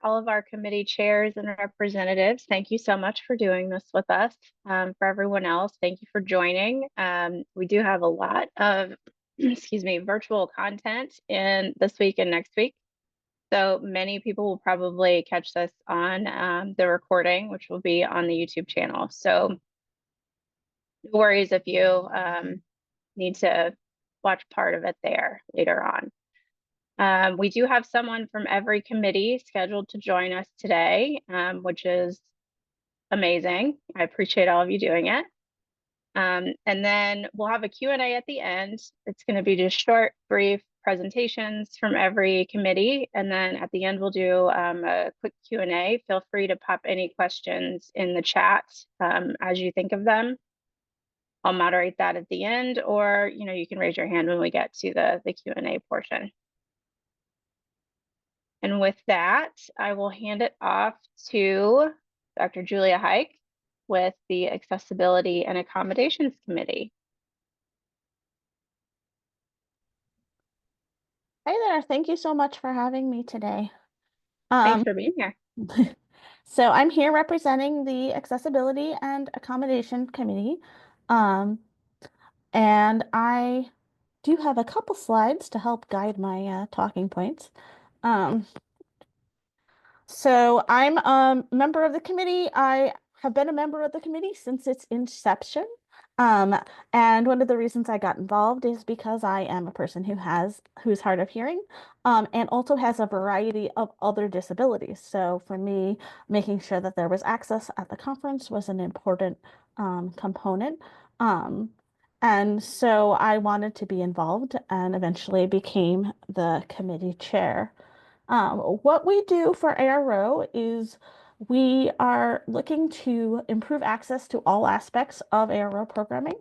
all of our committee chairs and representatives, thank you so much for doing this with us. For everyone else, thank you for joining. We do have a lot of, excuse me, virtual content in this week and next week. So many people will probably catch this on the recording, which will be on the YouTube channel. So no worries if you need to watch part of it there later on. We do have someone from every committee scheduled to join us today, which is amazing. I appreciate all of you doing it. And then we'll have a Q&A at the end. It's going to be just short, brief presentations from every committee. And then at the end, we'll do a quick Q&A. Feel free to pop any questions in the chat as you think of them. I'll moderate that at the end, or you can raise your hand when we get to the Q&A portion. And with that, I will hand it off to Dr. Julia Hike with the Accessibility and Accommodations Committee. Hi there. Thank you so much for having me today. Thanks for being here. So I'm here representing the Accessibility and Accommodation Committee. And I do have a couple slides to help guide my talking points. So I'm a member of the committee. I have been a member of the committee since its inception. And one of the reasons I got involved is because I am a person who's hard of hearing, and also has a variety of other disabilities. So for me, making sure that there was access at the conference was an important component. And so I wanted to be involved and eventually became the committee chair. What we do for ARO is we are looking to improve access to all aspects of ARO programming.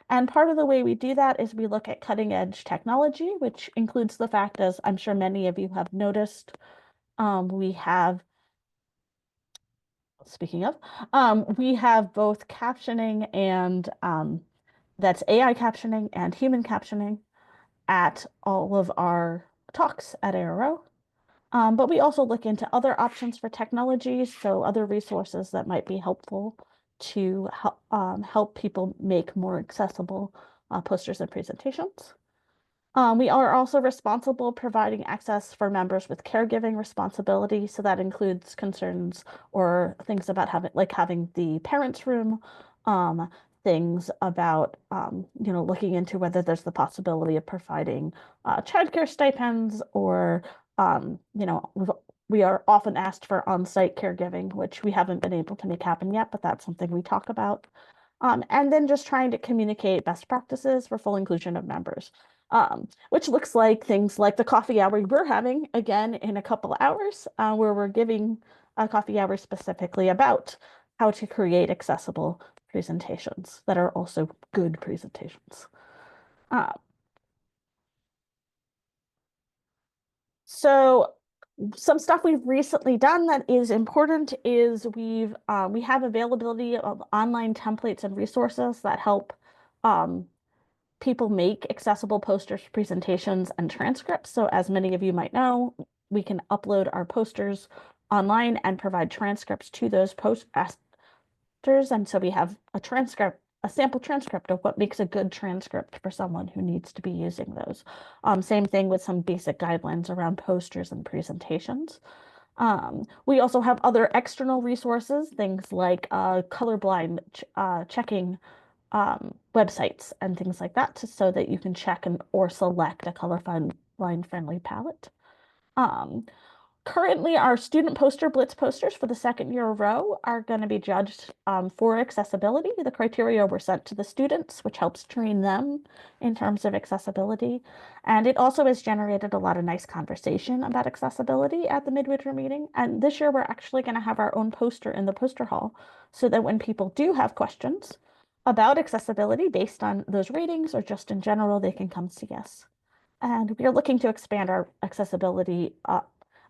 And part of the way we do that is we look at cutting edge technology, which includes the fact, as I'm sure many of you have noticed, we have both captioning and that's AI captioning and human captioning at all of our talks at ARO. But we also look into other options for technology, so other resources that might be helpful to help people make more accessible posters and presentations. We are also responsible providing access for members with caregiving responsibility. So that includes concerns or things about having the parents' room, things about looking into whether there's the possibility of providing childcare stipends, or we are often asked for on-site caregiving, which we haven't been able to make happen yet, but that's something we talk about. And then just trying to communicate best practices for full inclusion of members, which looks like things like the coffee hour we're having again in a couple hours, where we're giving a coffee hour specifically about how to create accessible presentations that are also good presentations. So some stuff we've recently done that is important is we have availability of online templates and resources that help people make accessible posters, presentations, and transcripts. So as many of you might know, we can upload our posters online and provide transcripts to those posters. And so we have a sample transcript of what makes a good transcript for someone who needs to be using those. Same thing with some basic guidelines around posters and presentations. We also have other external resources, things like colorblind checking websites and things like that, so that you can check or select a colorblind friendly palette. Currently, our student poster blitz posters for the second year in a row are going to be judged for accessibility. The criteria were sent to the students, which helps train them in terms of accessibility. And it also has generated a lot of nice conversation about accessibility at the midwinter meeting. And this year, we're actually going to have our own poster in the poster hall, so that when people do have questions about accessibility based on those ratings or just in general, they can come see us. And we are looking to expand our accessibility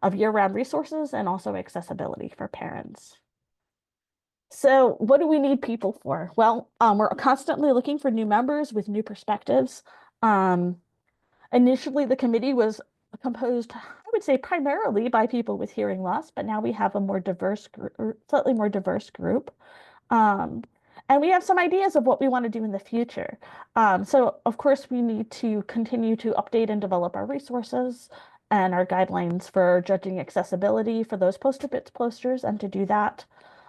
of year-round resources and also accessibility for parents. So what do we need people for? Well, we're constantly looking for new members with new perspectives. Initially, the committee was composed would say primarily by people with hearing loss, but now we have a more diverse, slightly more diverse group. Um, and we have some ideas of what we want to do in the future. So of course we need to continue to update and develop our resources and our guidelines for judging accessibility for those poster bits posters, and to do that.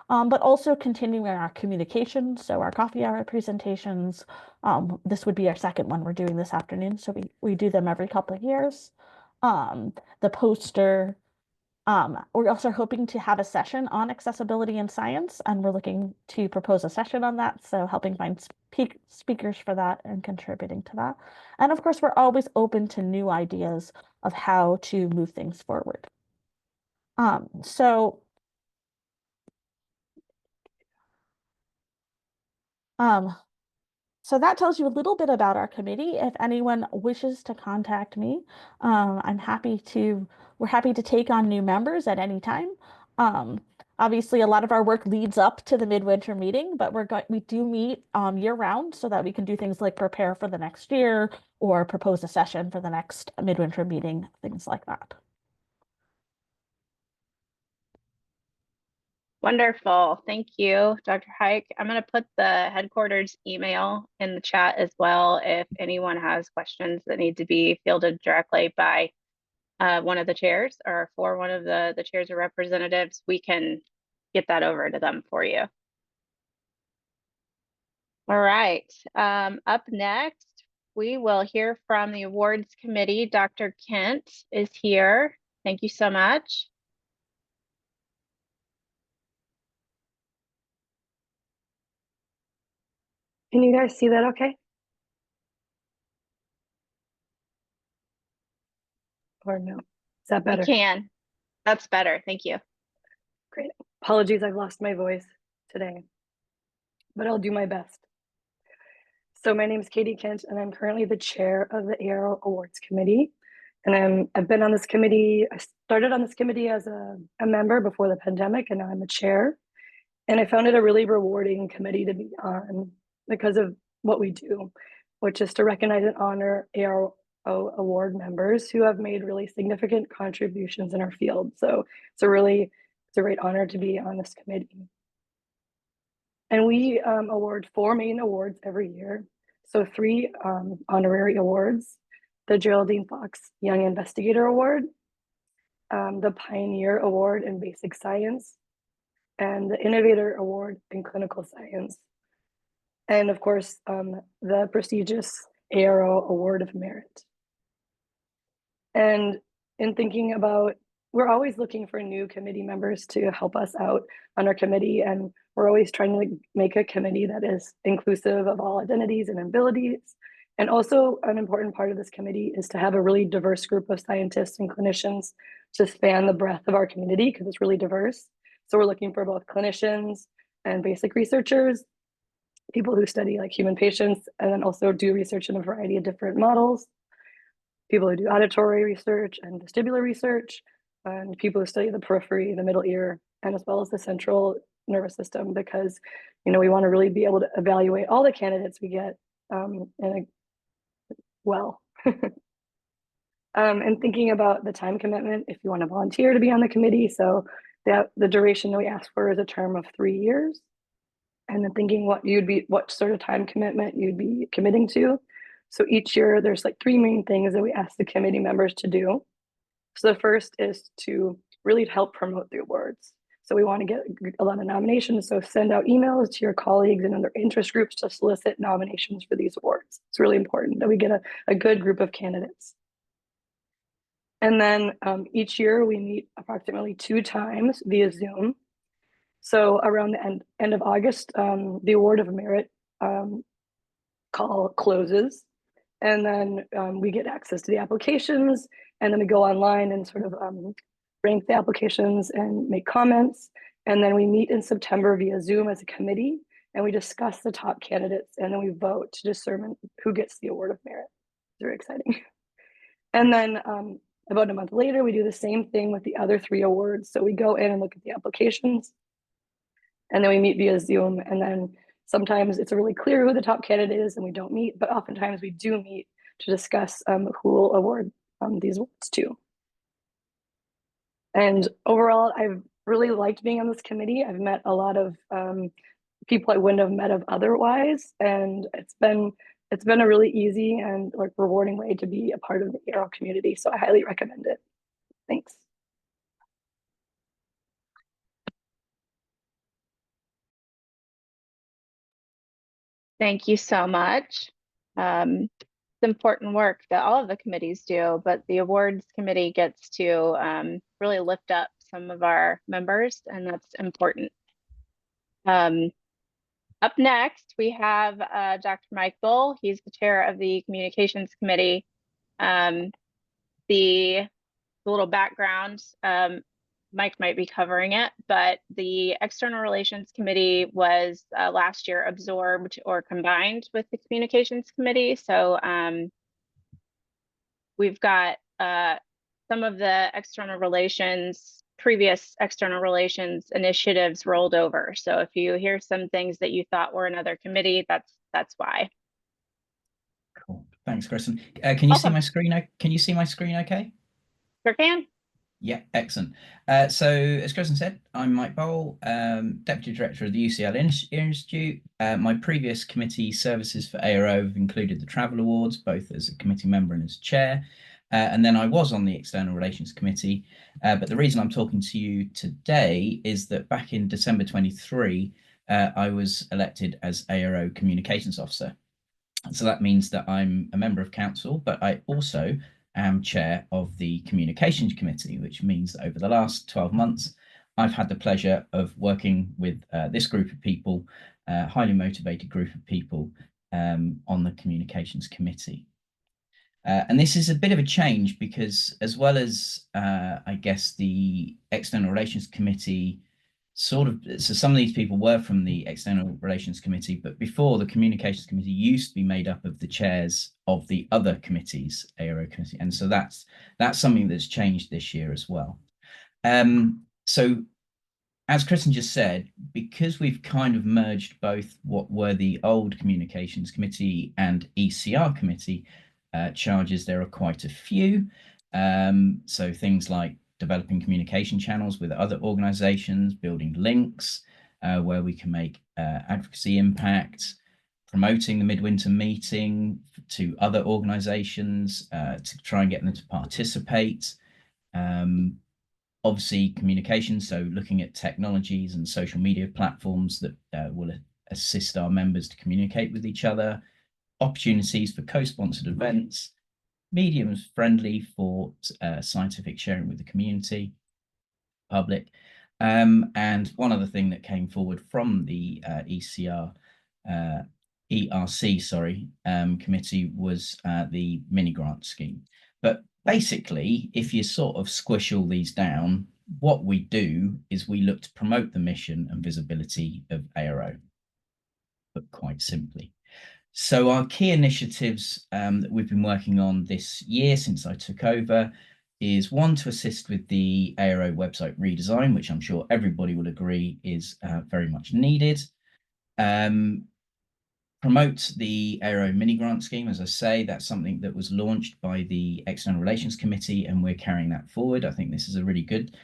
But also continuing our communication, so our coffee hour presentations. This would be our second one we're doing this afternoon, so we do them every couple of years. The poster. We're also hoping to have a session on accessibility in science, and we're looking to propose a session on that, so helping find speakers for that and contributing to that. And of course, we're always open to new ideas of how to move things forward. Um, so um, So that tells you a little bit about our committee. If anyone wishes to contact me, we're happy to take on new members at any time. Um, Obviously, a lot of our work leads up to the midwinter meeting, but we do meet year round so that we can do things like prepare for the next year or propose a session for the next midwinter meeting, things like that. Wonderful. Thank you, Dr. Hike. I'm going to put the headquarters email in the chat as well. If anyone has questions that need to be fielded directly by one of the chairs or for one of the chairs or representatives, we can get that over to them for you. All right. Up next, we will hear from the awards committee. Dr. Kent is here. Thank you so much. Can you guys see that okay? Or no? Is that better? We can. That's better. Thank you. Great. Apologies, I've lost my voice today, but I'll do my best. So my name is Katie Kent, and I'm currently the chair of the ARO Awards Committee. And I've been on this committee. I started on this committee as a member before the pandemic, and now I'm a chair. And I found it a really rewarding committee to be on because of what we do, which is to recognize and honor ARO award members who have made really significant contributions in our field. So it's a great honor to be on this committee. And we award 4 main awards every year. So 3 honorary awards: the Geraldine Fox Young Investigator Award, the Pioneer Award in Basic Science, and the Innovator Award in Clinical Science. And of course, the prestigious ARO Award of Merit. And in thinking about, we're always looking for new committee members to help us out on our committee, and we're always trying to make a committee that is inclusive of all identities and abilities. And also an important part of this committee is to have a really diverse group of scientists and clinicians to span the breadth of our community, because it's really diverse. So we're looking for both clinicians and basic researchers, people who study like human patients, and then also do research in a variety of different models, people who do auditory research and vestibular research, and people who study the periphery, the middle ear, and as well as the central nervous system, because we want to really be able to evaluate all the candidates we get and thinking about the time commitment, if you want to volunteer to be on the committee. So the duration that we ask for is a term of 3 years. And then thinking what sort of time commitment you'd be committing to. So each year there's like 3 main things that we ask the committee members to do. So the first is to really help promote the awards. So we want to get a lot of nominations. So send out emails to your colleagues and other interest groups to solicit nominations for these awards. It's really important that we get a good group of candidates. And then each year we meet approximately 2 times via Zoom. So around the end of August, the Award of Merit call closes. And then we get access to the applications, and then we go online and sort of rank the applications and make comments. And then we meet in September via Zoom as a committee, and we discuss the top candidates, and then we vote to determine who gets the Award of Merit. It's very exciting. And then about a month later, we do the same thing with the other 3 awards. So we go in and look at the applications, and then we meet via Zoom. And then sometimes it's really clear who the top candidate is and we don't meet, but oftentimes we do meet to discuss who will award these awards to. And overall, I've really liked being on this committee. I've met a lot of people I wouldn't have met of otherwise, and it's been a really easy and like rewarding way to be a part of the ARO community. So I highly recommend it. Thanks. Thank you so much. It's important work that all of the committees do, but the awards committee gets to really lift up some of our members, and that's important. Up next, we have Dr. Mike Bull. He's the chair of the communications committee. The little background, Mike might be covering it, but the External Relations Committee was last year absorbed or combined with the Communications Committee. So we've got some of the previous external relations initiatives rolled over. So if you hear some things that you thought were another committee, that's why. Cool. Thanks, Kristen. Can you see my screen? Can you see my screen okay? Sure can. Yeah, excellent. So as Kristen said, I'm Mike Bowl, Deputy Director of the UCL Institute. My previous committee services for ARO have included the Travel Awards, both as a committee member and as chair. And then I was on the External Relations Committee. But the reason I'm talking to you today is that back in December 23, I was elected as ARO Communications Officer. So that means that I'm a member of council, but I also am chair of the communications committee, which means that over the last 12 months, I've had the pleasure of working with this group of people, highly motivated group of people on the communications committee. And this is a bit of a change because as well as, I guess, the External Relations Committee so some of these people were from the External Relations Committee, but before the Communications Committee used to be made up of the chairs of the other committees, ARO committee. And so that's something that's changed this year as well. So as Kristen just said, because we've kind of merged both what were the old Communications Committee and ECR committee charges, there are quite a few. So things like developing communication channels with other organizations, building links where we can make advocacy impact, promoting the midwinter meeting to other organizations to try and get them to participate. Obviously communication, so looking at technologies and social media platforms that will assist our members to communicate with each other, opportunities for co-sponsored events, mediums friendly for scientific sharing with the community, public. And one other thing that came forward from the ERC committee was the mini grant scheme. But basically, if you sort of squish all these down, what we do is we look to promote the mission and visibility of ARO, but quite simply. So our key initiatives that we've been working on this year since I took over is one, to assist with the ARO website redesign, which I'm sure everybody will agree is very much needed. Promote the ARO mini grant scheme. As I say, that's something that was launched by the External Relations Committee, and we're carrying that forward. I think this is a really good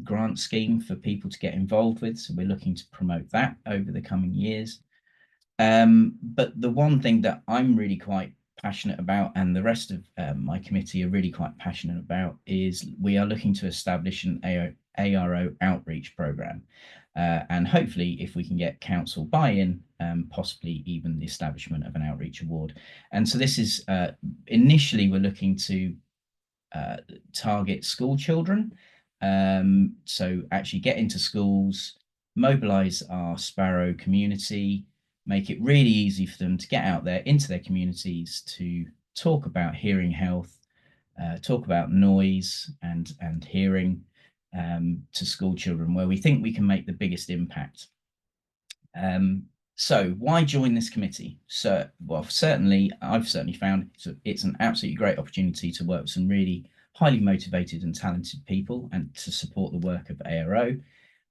grant scheme for people to get involved with. So we're looking to promote that over the coming years. But the one thing that I'm really quite passionate about, and the rest of my committee are really quite passionate about, is we are looking to establish an ARO outreach program. And hopefully, if we can get council buy-in, possibly even the establishment of an outreach award. And so this is initially we're looking to target school children. So actually get into schools, mobilize our Sparrow community, make it really easy for them to get out there into their communities to talk about hearing health, talk about noise and hearing to school children, where we think we can make the biggest impact. So why join this committee? So, well, certainly I've found it's an absolutely great opportunity to work with some really highly motivated and talented people and to support the work of ARO.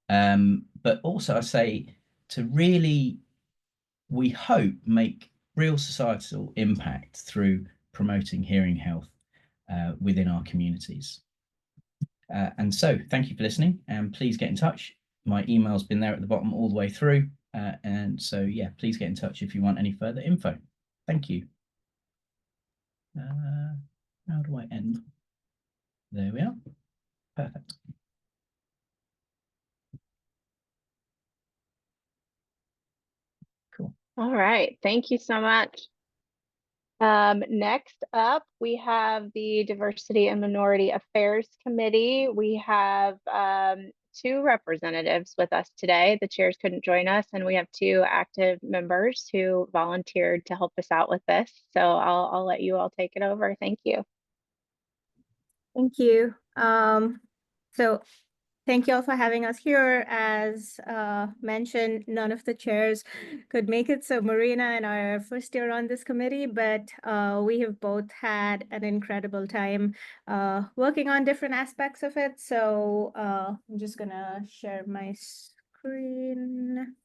But also I say to really, we hope, make real societal impact through promoting hearing health within our communities. And so thank you for listening, and please get in touch. My email's been there at the bottom all the way through. And so, yeah, please get in touch if you want any further info. Thank you. How do I end? There we are. Perfect. Cool. All right. Thank you so much. Next up, we have the Diversity and Minority Affairs Committee. We have two representatives with us today. The chairs couldn't join us, and we have two active members who volunteered to help us out with this. So I'll let you all take it over. Thank you. Thank you. So thank you all for having us here. As mentioned, none of the chairs could make it. So Marina and I are first year on this committee, but we have both had an incredible time working on different aspects of it. So I'm just gonna share my screen.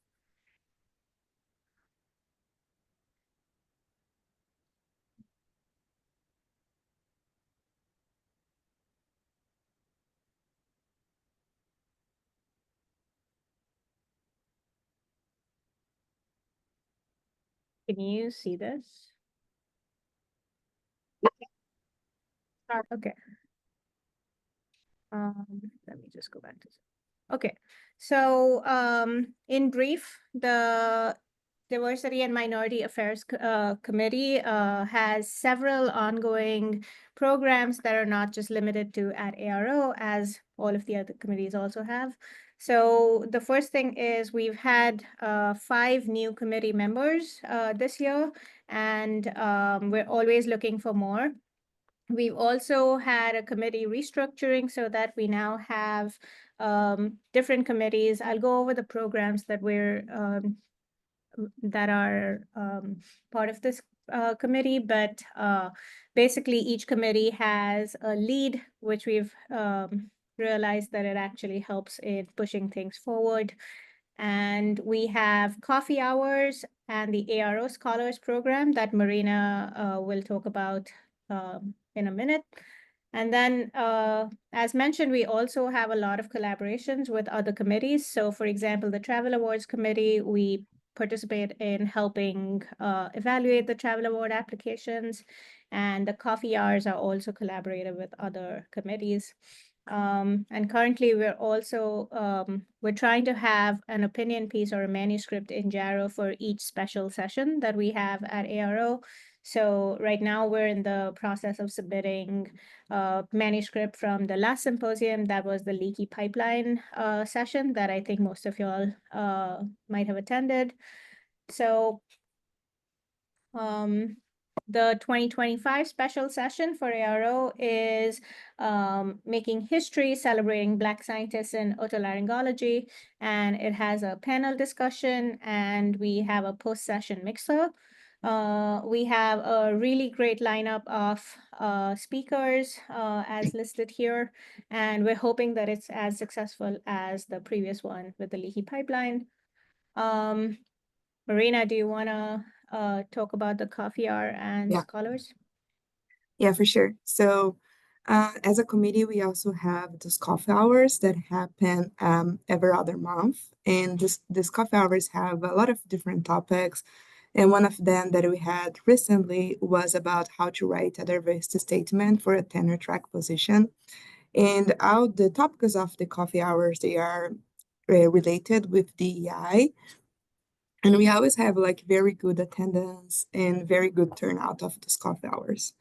Can you see this? Okay. Let me just go back to. Okay, so in brief, the Diversity and Minority Affairs Committee has several ongoing programs that are not just limited to at ARO, as all of the other committees also have. So the first thing is we've had 5 new committee members this year, and we're always looking for more. We've also had a committee restructuring so that we now have different committees. I'll go over the programs that are part of this committee, but basically each committee has a lead, which we've realized that it actually helps in pushing things forward. And we have coffee hours and the ARO Scholars Program that Marina will talk about in a minute. And then, as mentioned, we also have a lot of collaborations with other committees. So for example, the Travel Awards Committee, we participate in helping evaluate the travel award applications, and the coffee hours are also collaborative with other committees. And currently we're also, we're trying to have an opinion piece or a manuscript in JARO for each special session that we have at ARO. So right now we're in the process of submitting a manuscript from the last symposium. That was the leaky pipeline session that I think most of y'all might have attended. So the 2025 special session for ARO is Making History, Celebrating Black Scientists in Otolaryngology, and it has a panel discussion, and we have a post-session mixer. We have a really great lineup of speakers as listed here, and we're hoping that it's as successful as the previous one with the leaky pipeline. Marina, do you want to talk about the coffee hour and scholars? Yeah, for sure. So as a committee, we also have those coffee hours that happen every other month. And these coffee hours have a lot of different topics. And one of them that we had recently was about how to write a diversity statement for a tenure track position. And all the topics of the coffee hours, they are related with DEI. And we always have like very good attendance and very good turnout of those coffee hours.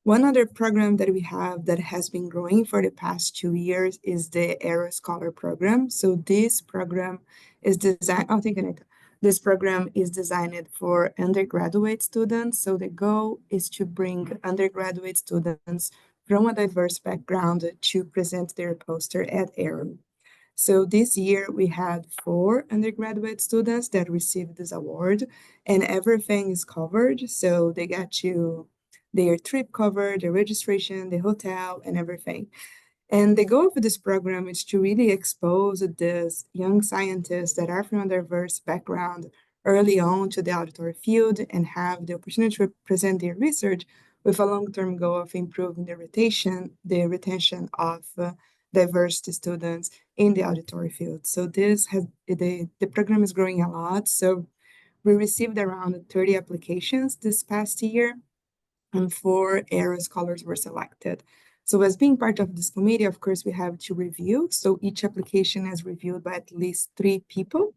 One other program that we have that has been growing for the past 2 years is the ARO Scholar Program. So this program is designed, this program is designed for undergraduate students. So the goal is to bring undergraduate students from a diverse background to present their poster at ARO. So this year we had 4 undergraduate students that received this award, and everything is covered. So they got their trip covered, the registration, the hotel, and everything. And the goal of this program is to really expose these young scientists that are from a diverse background early on to the auditory field and have the opportunity to present their research with a long-term goal of improving the retention of diverse students in the auditory field. So the program is growing a lot. So we received around 30 applications this past year, and 4 ARO scholars were selected. So as being part of this committee, of course, we have to review. So each application is reviewed by at least 3 people.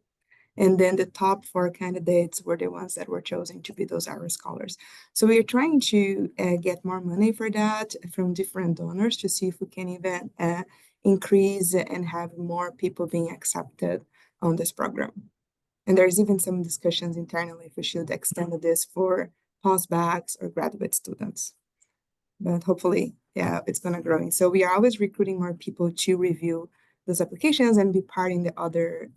And then the top 4 candidates were the ones that were chosen to be those ARO scholars. So we are trying to get more money for that from different donors to see if we can even increase and have more people being accepted on this program. And there's even some discussions internally if we should extend this for postbacks or graduate students. But hopefully, yeah, it's going to grow. So we are always recruiting more people to review those applications and be part in the other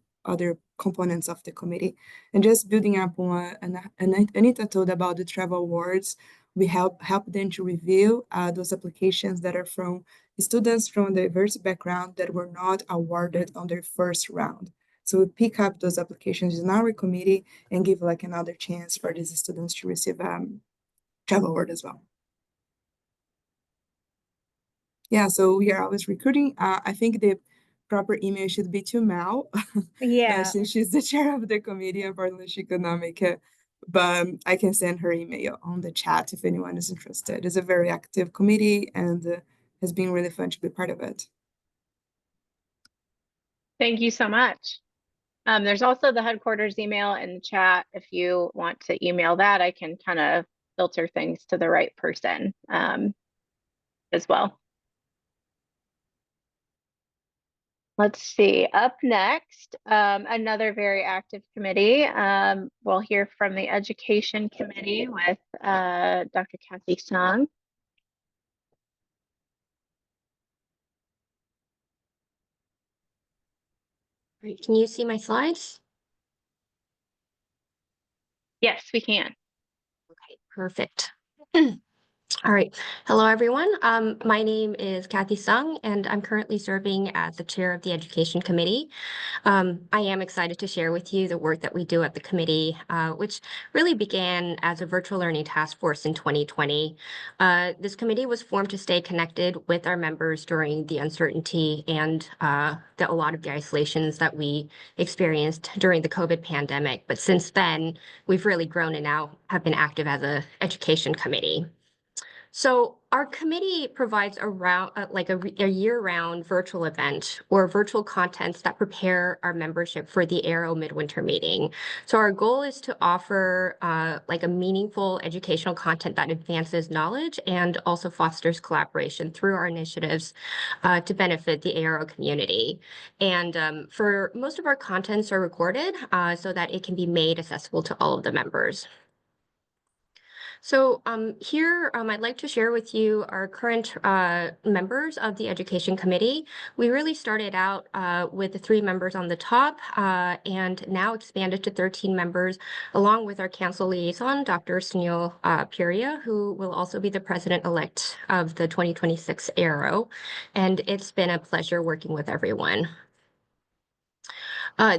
components of the committee. And just building up on and Anita told about the travel awards, we help them to review those applications that are from students from diverse background that were not awarded on their first round. So we pick up those applications in our committee and give like another chance for these students to receive travel award as well. Yeah, so we are always recruiting. I think the proper email should be to Mel. Yeah. Since she's the chair of the committee, unfortunately she could not make it. But I can send her email on the chat if anyone is interested. It's a very active committee and has been really fun to be part of it. Thank you so much. There's also the headquarters email in the chat. If you want to email that, I can kind of filter things to the right person as well. Let's see, up next, another very active committee. We'll hear from the Education Committee with Dr. Kathy Sung. Great. Can you see my slides? Yes, we can. Okay, perfect. All right. Hello, everyone. My name is Kathy Sung, and I'm currently serving as the chair of the Education Committee. I am excited to share with you the work that we do at the committee, which really began as a virtual learning task force in 2020. This committee was formed to stay connected with our members during the uncertainty and a lot of the isolations that we experienced during the COVID pandemic. But since then, we've really grown and now have been active as an education committee. So our committee provides a year-round virtual event or virtual contents that prepare our membership for the ARO midwinter meeting. So our goal is to offer a meaningful educational content that advances knowledge and also fosters collaboration through our initiatives to benefit the ARO community. And for most of our contents are recorded so that it can be made accessible to all of the members. So here, I'd like to share with you our current members of the Education Committee. We really started out with the 3 members on the top and now expanded to 13 members, along with our council liaison, Dr. Sunil Puria, who will also be the president-elect of the 2026 ARO. And it's been a pleasure working with everyone.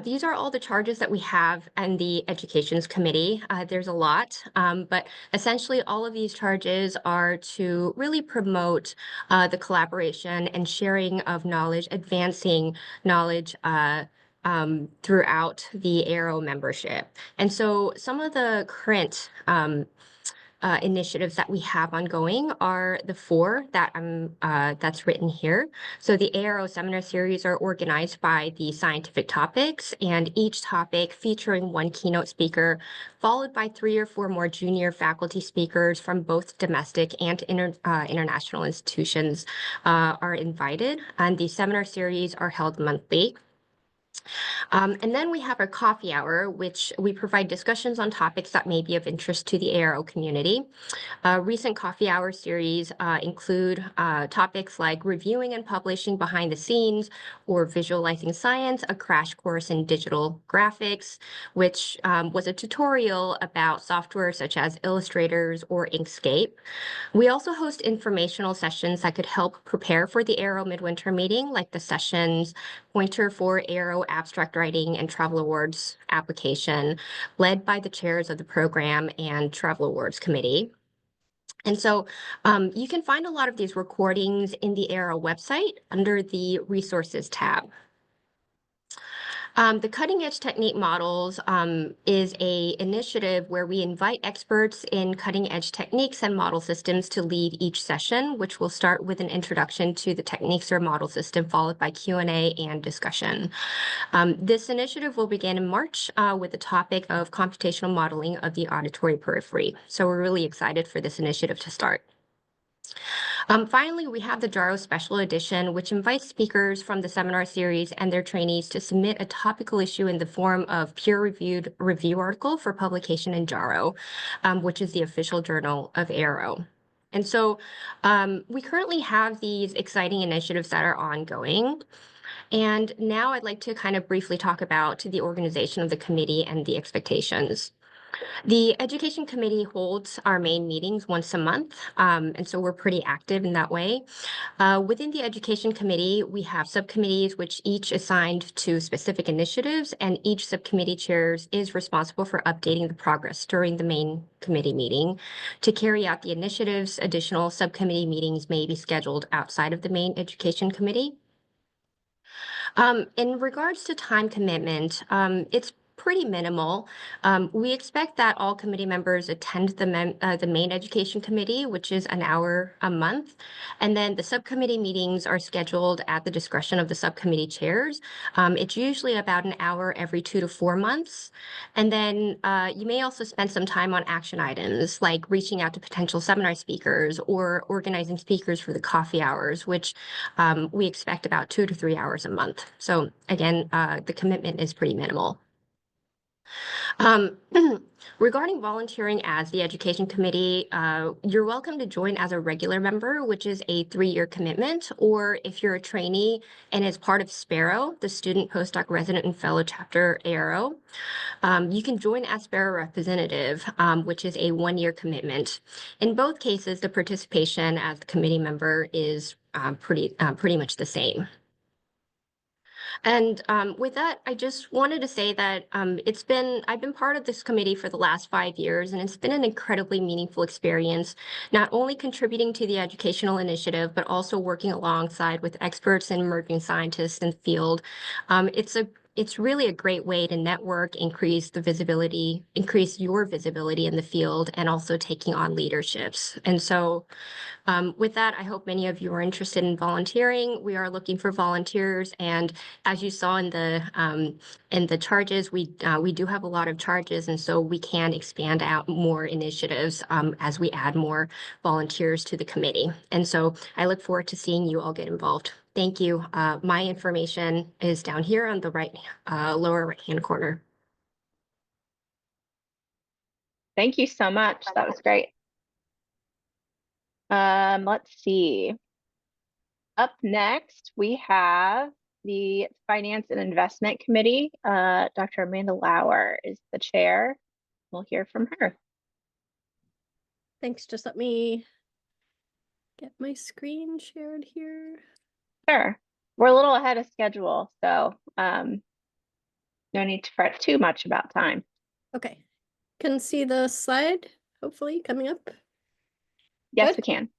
These are all the charges that we have in the Educations Committee. There's a lot, but essentially all of these charges are to really promote the collaboration and sharing of knowledge, advancing knowledge throughout the ARO membership. And so some of the current initiatives that we have ongoing are the 4 that that's written here. So the ARO seminar series are organized by the scientific topics, and each topic featuring 1 keynote speaker, followed by 3 or 4 more junior faculty speakers from both domestic and international institutions are invited. And the seminar series are held monthly. And then we have our coffee hour, which we provide discussions on topics that may be of interest to the ARO community. Recent coffee hour series include topics like reviewing and publishing behind the scenes or visualizing science, a crash course in digital graphics, which was a tutorial about software such as Illustrators or Inkscape. We also host informational sessions that could help prepare for the ARO midwinter meeting, like the sessions Pointer for ARO Abstract Writing and Travel Awards application, led by the chairs of the program and Travel Awards Committee. And so you can find a lot of these recordings in the ARO website under the resources tab. The Cutting Edge Technique Models is an initiative where we invite experts in cutting edge techniques and model systems to lead each session, which will start with an introduction to the techniques or model system, followed by Q&A and discussion. This initiative will begin in March with the topic of computational modeling of the auditory periphery. So we're really excited for this initiative to start. Finally, we have the JARO Special Edition, which invites speakers from the seminar series and their trainees to submit a topical issue in the form of peer-reviewed review article for publication in JARO, which is the official journal of ARO. And so we currently have these exciting initiatives that are ongoing. And now I'd like to kind of briefly talk about the organization of the committee and the expectations. The Education Committee holds our main meetings once a month, and so we're pretty active in that way. Within the Education Committee, we have subcommittees which each assigned to specific initiatives, and each subcommittee chair is responsible for updating the progress during the main committee meeting. To carry out the initiatives, additional subcommittee meetings may be scheduled outside of the main Education Committee. In regards to time commitment, it's pretty minimal. We expect that all committee members attend the main education committee, which is an hour a month. And then the subcommittee meetings are scheduled at the discretion of the subcommittee chairs. It's usually about an hour every 2 to 4 months. And then you may also spend some time on action items like reaching out to potential seminar speakers or organizing speakers for the coffee hours, which we expect about 2 to 3 hours a month. So again, the commitment is pretty minimal. Regarding volunteering as the Education Committee, you're welcome to join as a regular member, which is a 3-year commitment, or if you're a trainee and is part of SPARROW, the Student Postdoc Resident and Fellow Chapter ARO, you can join as SPARROW representative, which is a 1-year commitment. In both cases, the participation as the committee member is pretty much the same. And with that, I just wanted to say that I've been part of this committee for the last 5 years, and it's been an incredibly meaningful experience, not only contributing to the educational initiative, but also working alongside with experts and emerging scientists in the field. It's really a great way to network, increase your visibility in the field, and also taking on leaderships. And so with that, I hope many of you are interested in volunteering. We are looking for volunteers, and as you saw in the charges, we do have a lot of charges, and so we can expand out more initiatives as we add more volunteers to the committee. And so I look forward to seeing you all get involved. Thank you. My information is down here on the lower right-hand corner. Thank you so much. That was great. Let's see. Up next, we have the Finance and Investment Committee. Dr. Amanda Lauer is the chair. We'll hear from her. Thanks. Just let me get my screen shared here. Sure. We're a little ahead of schedule, so no need to fret too much about time. Okay. Can see the slide, hopefully, coming up. Yes, Good? we can.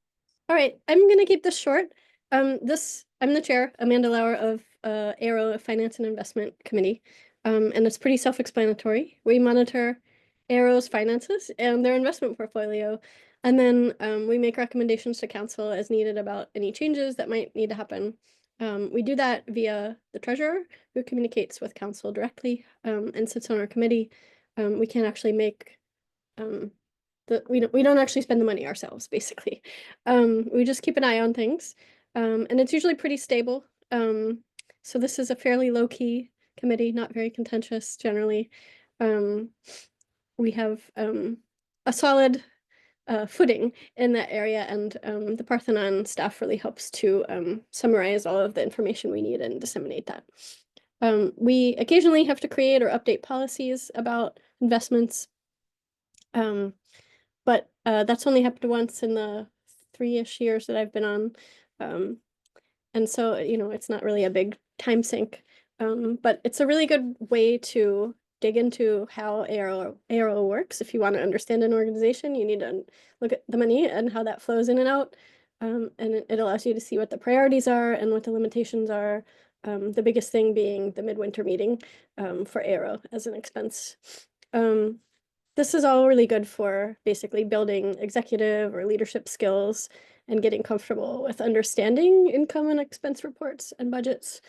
All right. I'm going to keep this short. I'm the chair, Amanda Lauer of ARO, Finance and Investment Committee. And it's pretty self-explanatory. We monitor ARO's finances and their investment portfolio. And then we make recommendations to council as needed about any changes that might need to happen. We do that via the treasurer, who communicates with council directly and sits on our committee. We can't actually make we don't actually spend the money ourselves, basically. We just keep an eye on things, and it's usually pretty stable. So this is a fairly low-key committee, not very contentious generally. We have a solid footing in that area, and the Parthenon staff really helps to summarize all of the information we need and disseminate that. We occasionally have to create or update policies about investments, but that's only happened once in the 3-ish years that I've been on. And so, it's not really a big time sink, but it's a really good way to dig into how ARO works. If you want to understand an organization, you need to look at the money and how that flows in and out. And it allows you to see what the priorities are and what the limitations are. The biggest thing being the midwinter meeting for ARO as an expense. This is all really good for basically building executive or leadership skills and getting comfortable with understanding income and expense reports and budgets.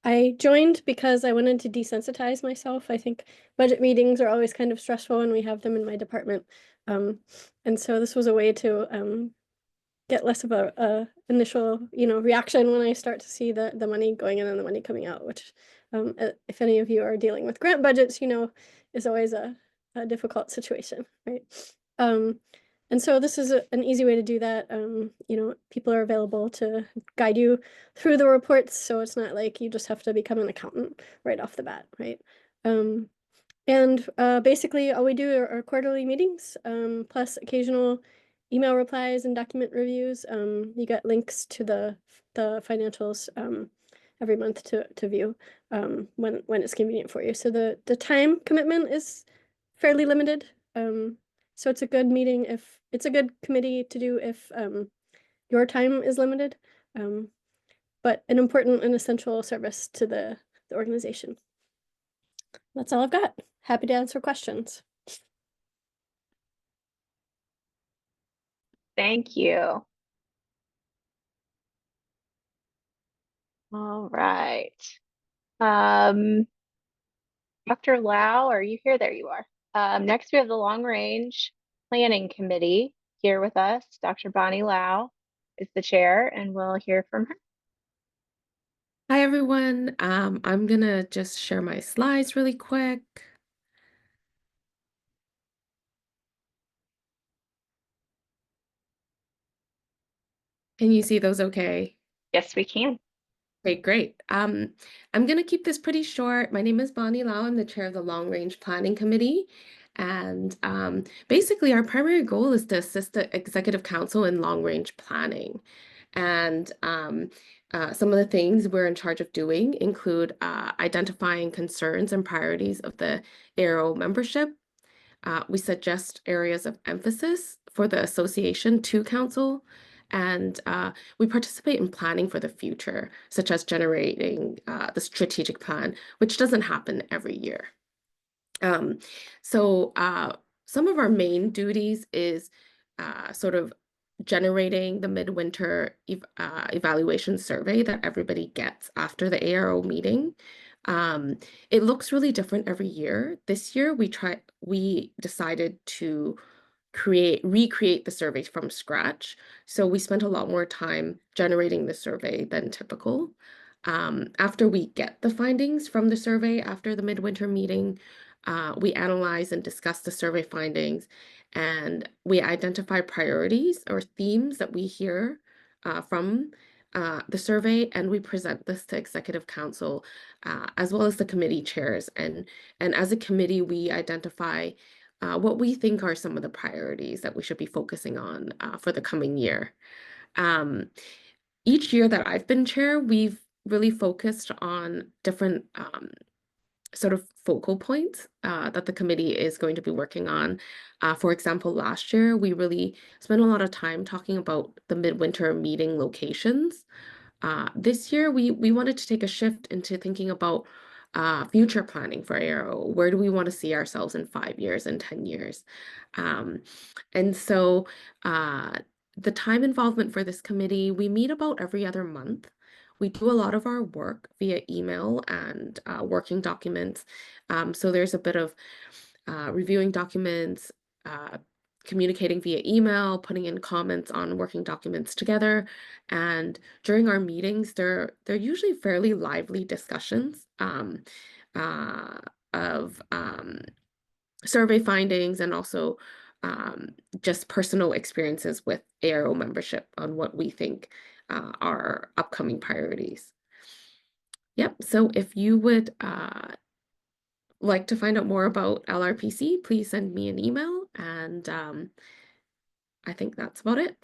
I joined because I wanted to desensitize myself. I think budget meetings are always kind of stressful when we have them in my department. And so this was a way to get less of a initial, reaction when I start to see the money going in and the money coming out, which if any of you are dealing with grant budgets, is always a difficult situation, right? And so this is an easy way to do that. People are available to guide you through the reports, so it's not like you just have to become an accountant right off the bat, right? And basically all we do are quarterly meetings, plus occasional email replies and document reviews. You get links to the financials every month to view when it's convenient for you. So the time commitment is fairly limited. So it's a good meeting if it's a good committee to do if your time is limited, but an important and essential service to the organization. That's all I've got. Happy to answer questions. Thank you. All right. Dr. Lau, are you here? There you are. Next, we have the Long Range Planning Committee here with us. Dr. Bonnie Lau is the chair, and we'll hear from her. Hi, everyone. I'm gonna just share my slides really quick. Can you see those okay? Yes, we can. Okay, great. I'm going to keep this pretty short. My name is Bonnie Lau. I'm the chair of the Long Range Planning Committee. And basically, our primary goal is to assist the Executive Council in long range planning. And some of the things we're in charge of doing include identifying concerns and priorities of the ARO membership. We suggest areas of emphasis for the association to council, and we participate in planning for the future, such as generating the strategic plan, which doesn't happen every year. So some of our main duties is sort of generating the midwinter evaluation survey that everybody gets after the ARO meeting. It looks really different every year. This year we decided to recreate the survey from scratch. So we spent a lot more time generating the survey than typical. After we get the findings from the survey after the midwinter meeting, we analyze and discuss the survey findings, and we identify priorities or themes that we hear from the survey, and we present this to Executive Council as well as the committee chairs. And as a committee, we identify what we think are some of the priorities that we should be focusing on for the coming year. Each year that I've been chair, we've really focused on different sort of focal points that the committee is going to be working on. For example, last year, we really spent a lot of time talking about the midwinter meeting locations. This year, we wanted to take a shift into thinking about future planning for ARO. Where do we want to see ourselves in 5 years and 10 years? And so the time involvement for this committee, we meet about every other month. We do a lot of our work via email and working documents. So there's a bit of reviewing documents, communicating via email, putting in comments on working documents together. And during our meetings, they're usually fairly lively discussions of survey findings and also just personal experiences with ARO membership on what we think our upcoming priorities. Yep, so if you would like to find out more about LRPC, please send me an email, and I think that's about it.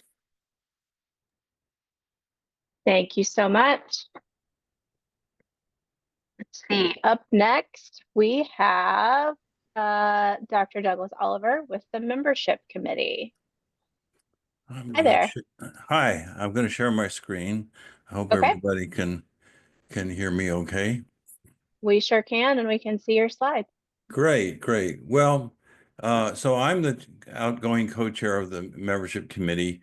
Thank you so much. See, up next, we have Dr. Douglas Oliver with the membership committee. Hi there. Hi, I'm going to share my screen. I hope Okay. everybody can hear me okay. We sure can, and we can see your slides. Great. Well, so I'm the outgoing co-chair of the membership committee.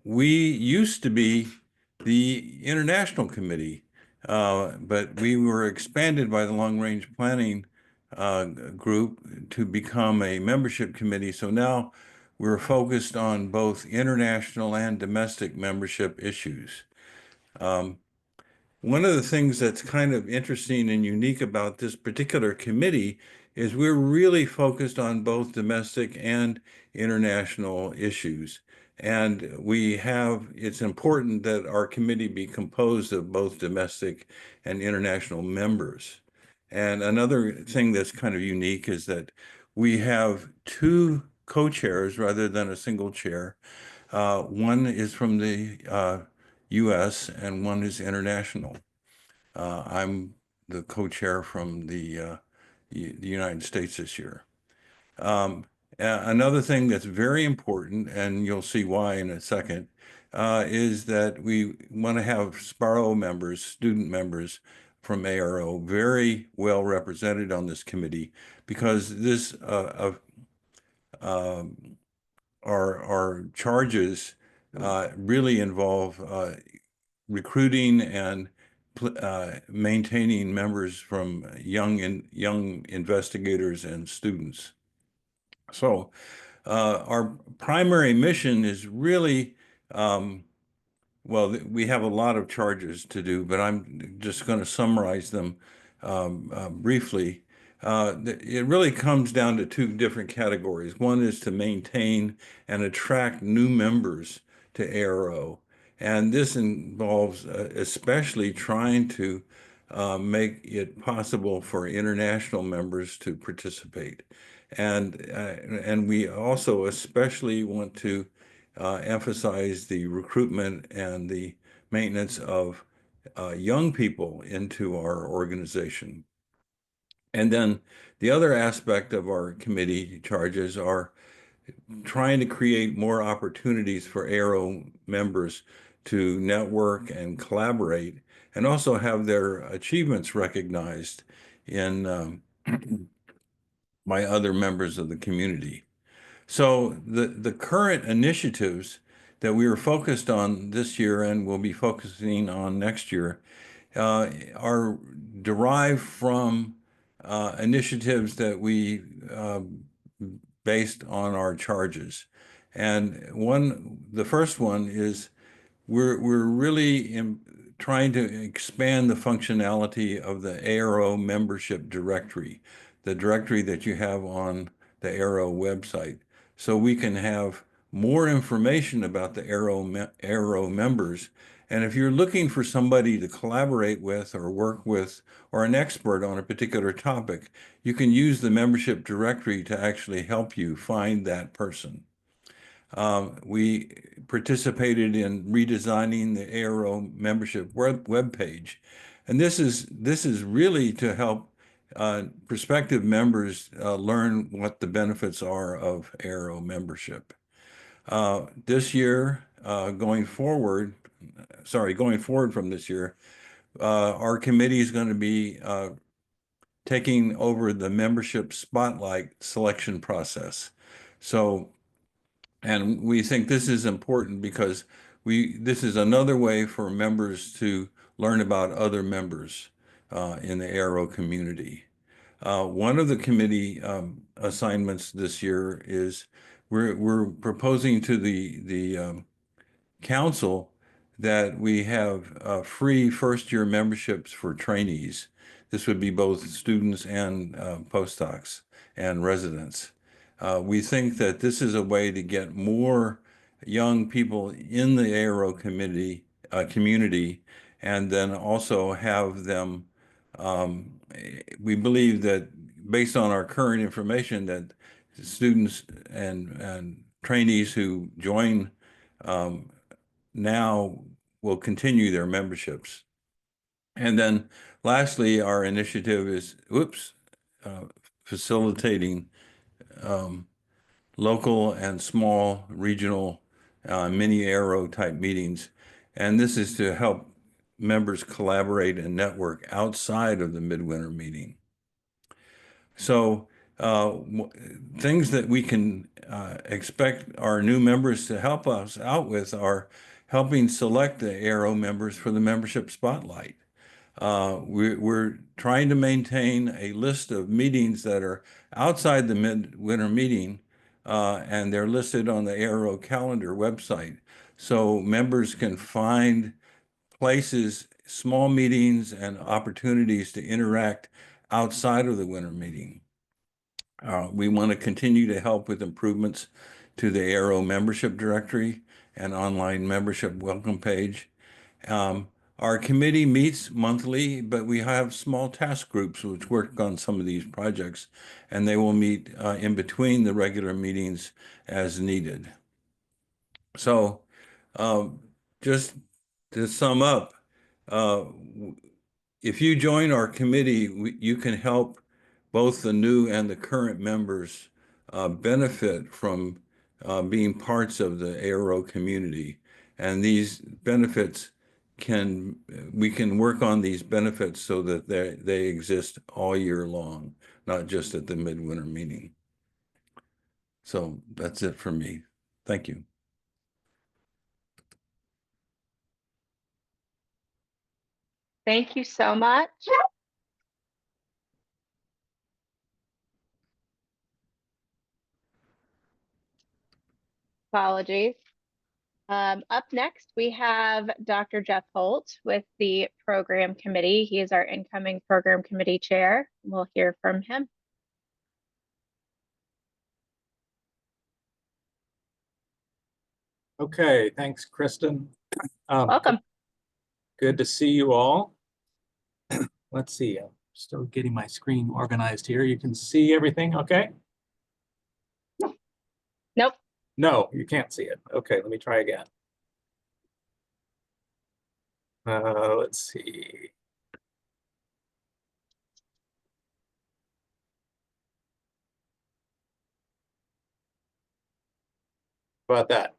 We used to be the international committee, but we were expanded by the long-range planning group to become a membership committee. So now we're focused on both international and domestic membership issues. One of the things that's kind of interesting and unique about this particular committee is we're really focused on both domestic and international issues. And it's important that our committee be composed of both domestic and international members. And another thing that's kind of unique is that we have two co-chairs rather than a single chair. One is from the US and one is international. I'm the co-chair from the United States this year. Another thing that's very important, and you'll see why in a second, is that we want to have SPARO members, student members from ARO, very well represented on this committee, because our charges really involve recruiting and maintaining members from young investigators and students. So our primary mission is really, well, we have a lot of charges to do, but I'm just going to summarize them briefly. It really comes down to two different categories. One is to maintain and attract new members to ARO. And this involves especially trying to make it possible for international members to participate. And we also especially want to emphasize the recruitment and the maintenance of young people into our organization. And then the other aspect of our committee charges are trying to create more opportunities for ARO members to network and collaborate, and also have their achievements recognized in by other members of the community. So the current initiatives that we are focused on this year and will be focusing on next year are derived from initiatives that we based on our charges. And the first one is we're really trying to expand the functionality of the ARO membership directory, the directory that you have on the ARO website, so we can have more information about the ARO members. And if you're looking for somebody to collaborate with or work with, or an expert on a particular topic, you can use the membership directory to actually help you find that person. We participated in redesigning the ARO membership web page, and this is really to help prospective members learn what the benefits are of ARO membership. This year, going forward from this year, our committee is going to be taking over the membership spotlight selection process. And we think this is important because this is another way for members to learn about other members in the ARO community. One of the committee assignments this year is we're proposing to the council that we have free first-year memberships for trainees. This would be both students and postdocs and residents. We think that this is a way to get more young people in the ARO community, and then also have them, we believe that based on our current information, that students and trainees who join now will continue their memberships. And then lastly, our initiative is, facilitating local and small regional mini ARO type meetings. And this is to help members collaborate and network outside of the midwinter meeting. So things that we can expect our new members to help us out with are helping select the ARO members for the membership spotlight. We're trying to maintain a list of meetings that are outside the midwinter meeting, and they're listed on the ARO calendar website. So members can find places, small meetings, and opportunities to interact outside of the winter meeting. We want to continue to help with improvements to the ARO membership directory and online membership welcome page. Our committee meets monthly, but we have small task groups which work on some of these projects, and they will meet in between the regular meetings as needed. So just to sum up, if you join our committee, you can help both the new and the current members benefit from being parts of the ARO community. And these benefits we can work on these benefits so that they exist all year long, not just at the midwinter meeting. So that's it for me. Thank you. Thank you so much. Apologies. Up next, we have Dr. Jeff Holt with the program committee. He is our incoming program committee chair. We'll hear from him. Okay, thanks, Kristen. Welcome. Good to see you all. Let's see, I'm still getting my screen organized here. You can see everything, okay? Nope. No, you can't see it. Okay, let me try again. Let's see. How about that?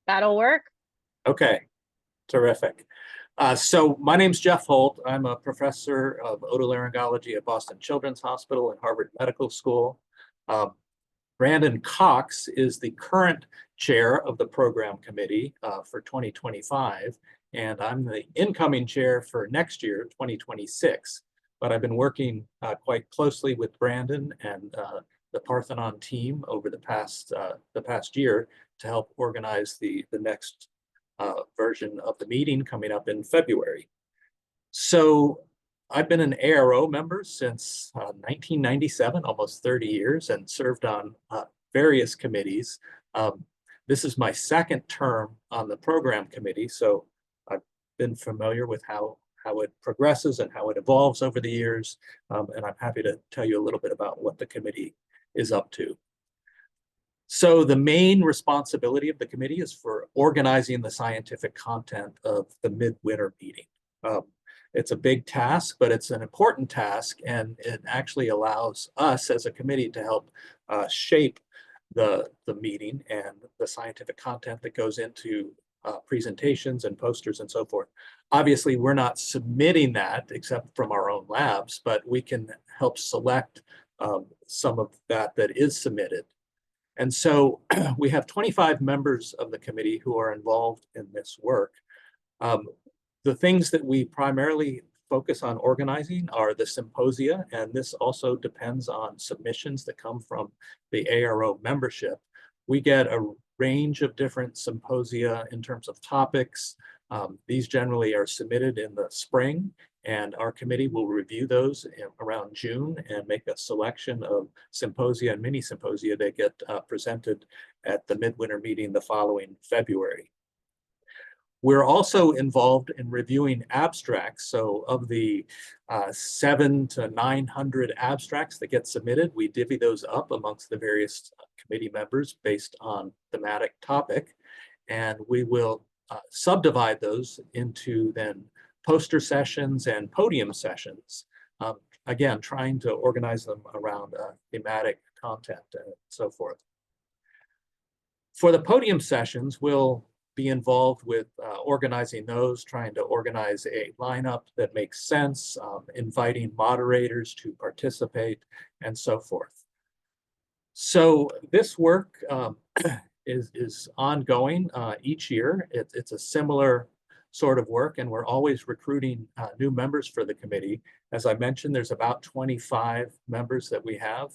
That'll work. Okay, terrific. So my name's Jeff Holt. I'm a professor of otolaryngology at Boston Children's Hospital and Harvard Medical School. Brandon Cox is the current chair of the program committee for 2025, and I'm the incoming chair for next year, 2026. But I've been working quite closely with Brandon and the Parthenon team over the past year to help organize the next version of the meeting coming up in February. So I've been an ARO member since 1997, almost 30 years, and served on various committees. This is my second term on the program committee, so I've been familiar with how it progresses and how it evolves over the years, and I'm happy to tell you a little bit about what the committee is up to. So the main responsibility of the committee is for organizing the scientific content of the midwinter meeting. It's a big task, but it's an important task, and it actually allows us as a committee to help shape the meeting and the scientific content that goes into presentations and posters and so forth. Obviously, we're not submitting that except from our own labs, but we can help select some of that is submitted. And so we have 25 members of the committee who are involved in this work. The things that we primarily focus on organizing are the symposia, and this also depends on submissions that come from the ARO membership. We get a range of different symposia in terms of topics. These generally are submitted in the spring, and our committee will review those around June and make a selection of symposia and mini symposia that get presented at the midwinter meeting the following February. We're also involved in reviewing abstracts. So of the 700 to 900 abstracts that get submitted, we divvy those up amongst the various committee members based on thematic topic. And we will subdivide those into then poster sessions and podium sessions. Again, trying to organize them around thematic content and so forth. For the podium sessions, we'll be involved with organizing those, trying to organize a lineup that makes sense, inviting moderators to participate, and so forth. So this work is ongoing each year. It's a similar sort of work, and we're always recruiting new members for the committee. As I mentioned, there's about 25 members that we have,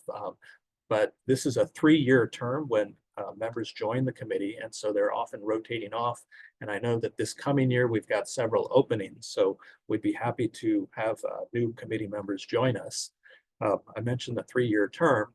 but this is a 3-year term when members join the committee, and so they're often rotating off. And I know that this coming year we've got several openings, so we'd be happy to have new committee members join us. I mentioned the 3-year term.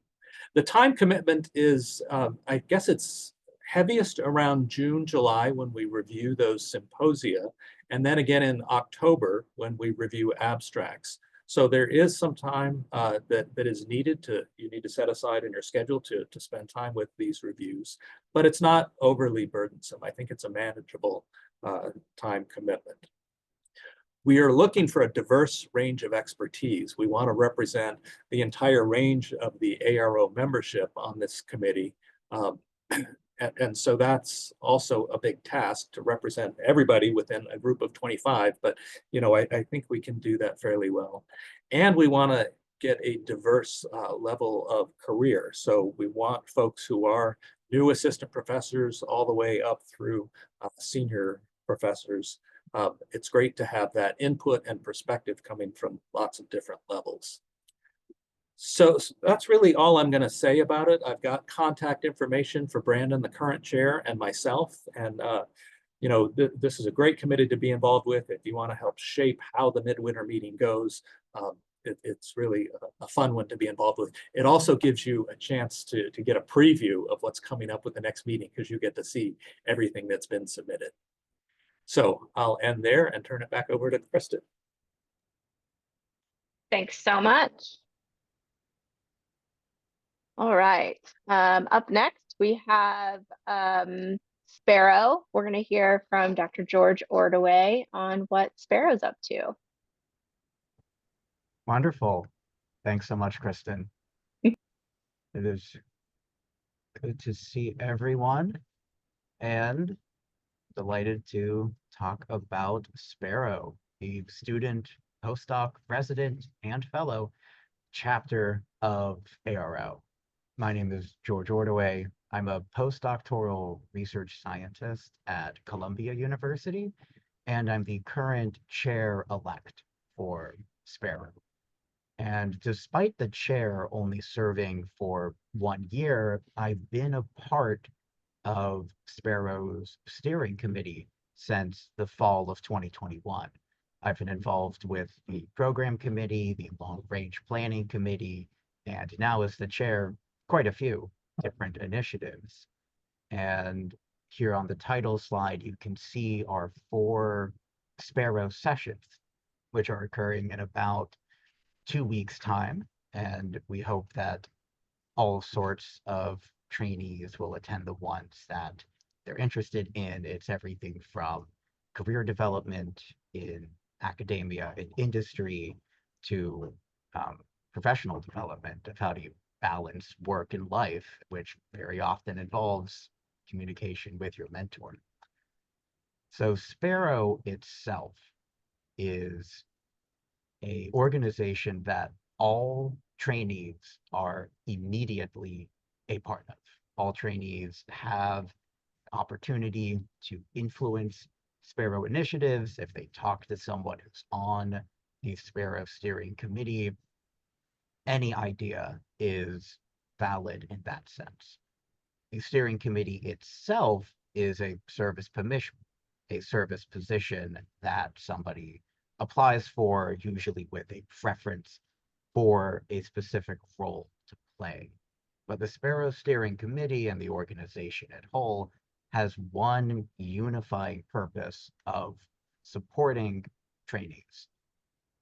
The time commitment is, I guess it's heaviest around June, July when we review those symposia, and then again in October when we review abstracts. So there is some time that is needed you need to set aside in your schedule to spend time with these reviews, but it's not overly burdensome. I think it's a manageable time commitment. We are looking for a diverse range of expertise. We want to represent the entire range of the ARO membership on this committee. And so that's also a big task to represent everybody within a group of 25, but I think we can do that fairly well. And we want to get a diverse level of career. So we want folks who are new assistant professors all the way up through senior professors. It's great to have that input and perspective coming from lots of different levels. So that's really all I'm going to say about it. I've got contact information for Brandon, the current chair, and myself. And, this is a great committee to be involved with. If you want to help shape how the midwinter meeting goes, it's really a fun one to be involved with. It also gives you a chance to get a preview of what's coming up with the next meeting because you get to see everything that's been submitted. So I'll end there and turn it back over to Kristen. Thanks so much. All right. Up next, we have Sparrow. We're going to hear from Dr. George Ordaway on what Sparrow's up to. Wonderful. Thanks so much, Kristen. It is good to see everyone and delighted to talk about Sparrow, the student, postdoc, resident, and fellow chapter of ARO. My name is George Ordaway. I'm a postdoctoral research scientist at Columbia University, and I'm the current chair-elect for Sparrow. And despite the chair only serving for 1 year, I've been a part of Sparrow's steering committee since the fall of 2021. I've been involved with the program committee, the long-range planning committee, and now as the chair, quite a few different initiatives. And here on the title slide, you can see our 4 Sparrow sessions, which are occurring in about 2 weeks' time. And we hope that all sorts of trainees will attend the ones that they're interested in. It's everything from career development in academia, in industry, to professional development of how do you balance work and life, which very often involves communication with your mentor. So Sparrow itself is an organization that all trainees are immediately a part of. All trainees have opportunity to influence Sparrow initiatives if they talk to someone who's on the Sparrow steering committee. Any idea is valid in that sense. The steering committee itself is a service position that somebody applies for, usually with a preference for a specific role to play. But the Sparrow Steering Committee and the organization at whole has one unifying purpose of supporting trainees.